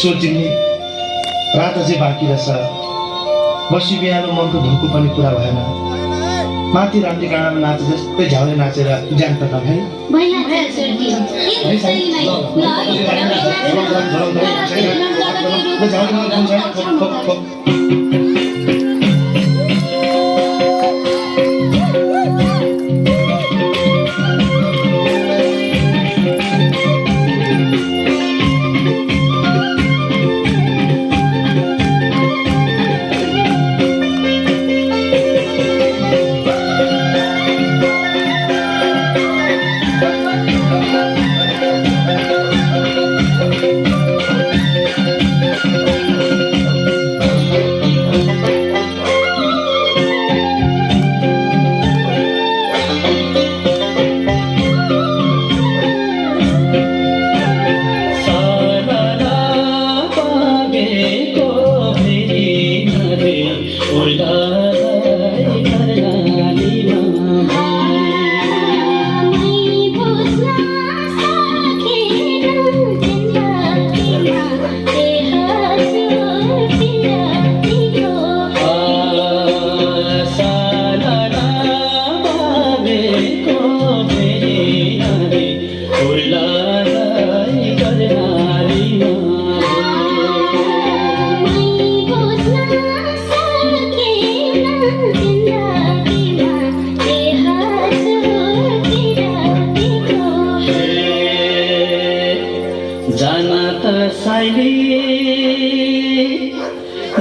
सोचिने रात अझै बाँकी रहेछ। बसी बिहान मनको धोको पनि पुरा भएन। माथि रामले गाडामा नाचे जस्तै झ्याउले नाचेर ज्यान त है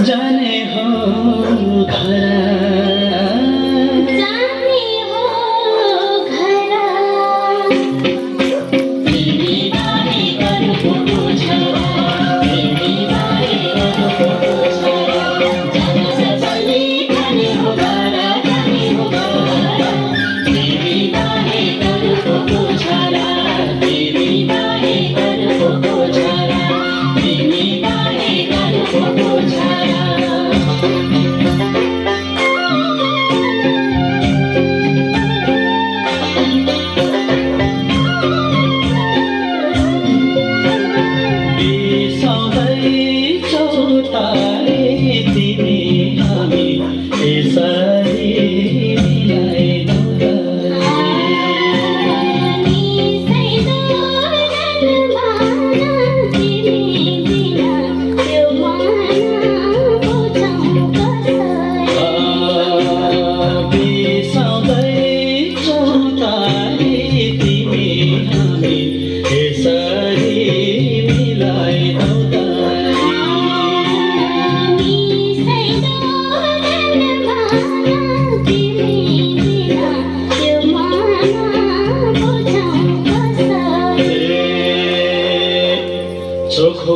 जाने हो घर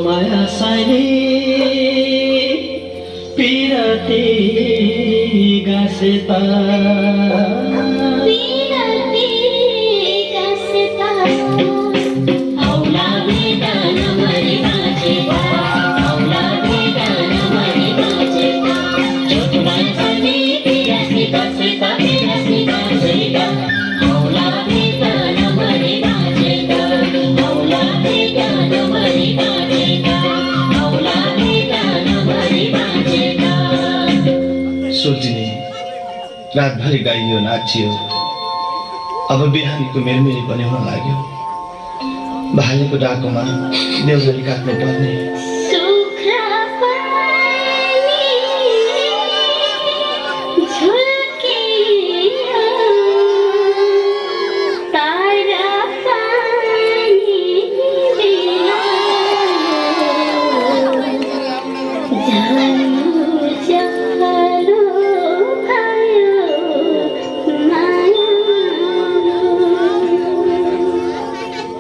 माया साइली पिरती गासेता औला बेटा नमरी बाजेता औला बेटा नमरी बाजेता चोख माया साइली पिरती गासेता औला बेटा नमरी बाजेता औला बेटा नमरी सोचिने रातभरि गाइयो नाचियो। अब बिहानीको मेलमेली पनि हुन लाग्यो। भालेको डाकोमा देउजरी काट्नु पर्ने।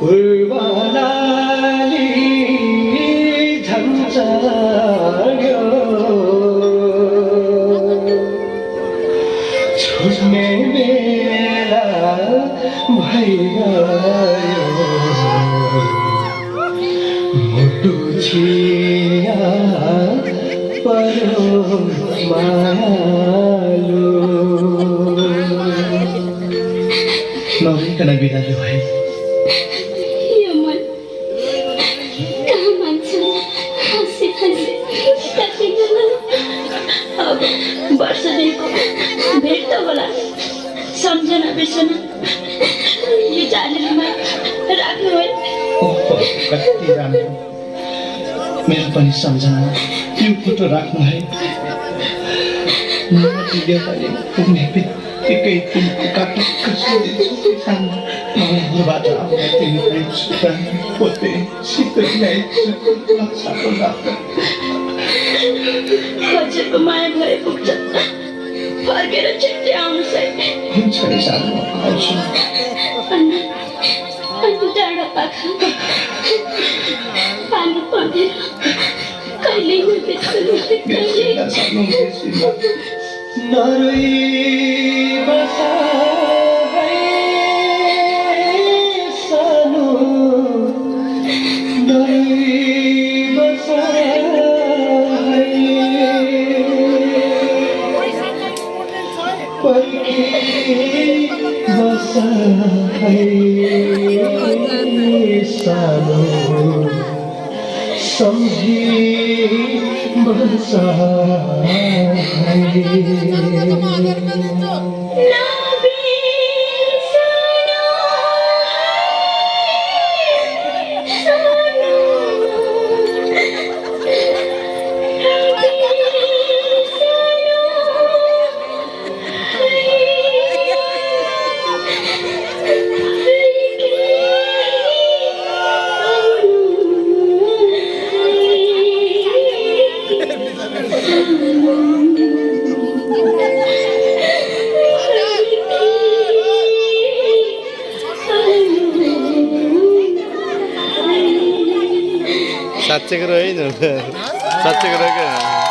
Urbanali भइगयो मुटु छिया परो मायालु नभइकन बिरालो भए यो मन कहाँ मान्छ हाँसी हाँसी काटिँदैन अब वर्षदेखिको भेट त होला सम्झना बिर्सना यो जानेरमा राख्नु है ओहो कति राम्रो मेरो पनि सम्झना यो फोटो राख्नु है माथि देउताले पुग्ने बित्तिकै तिमीको काटक्क सोधिन्छु घरबाट आउँदा तिमीलाई सुतानी पोते शीतल ल्याइदिन्छु नक्साको लाग्छ हजुरको माया भए पुग्छ फर्केर छिट्टै आउनुहोस् है हुन्छ नि सानो आउँछु अनि डाँडा पाखा पानी परेर कहिले हुँदैछ बेसिना सानो बेसिना नरोई बसा है सानो नरोई बसा है पर्खी बसा है सानो सम्झी बसा साँच्चैको होइन साँच्चैको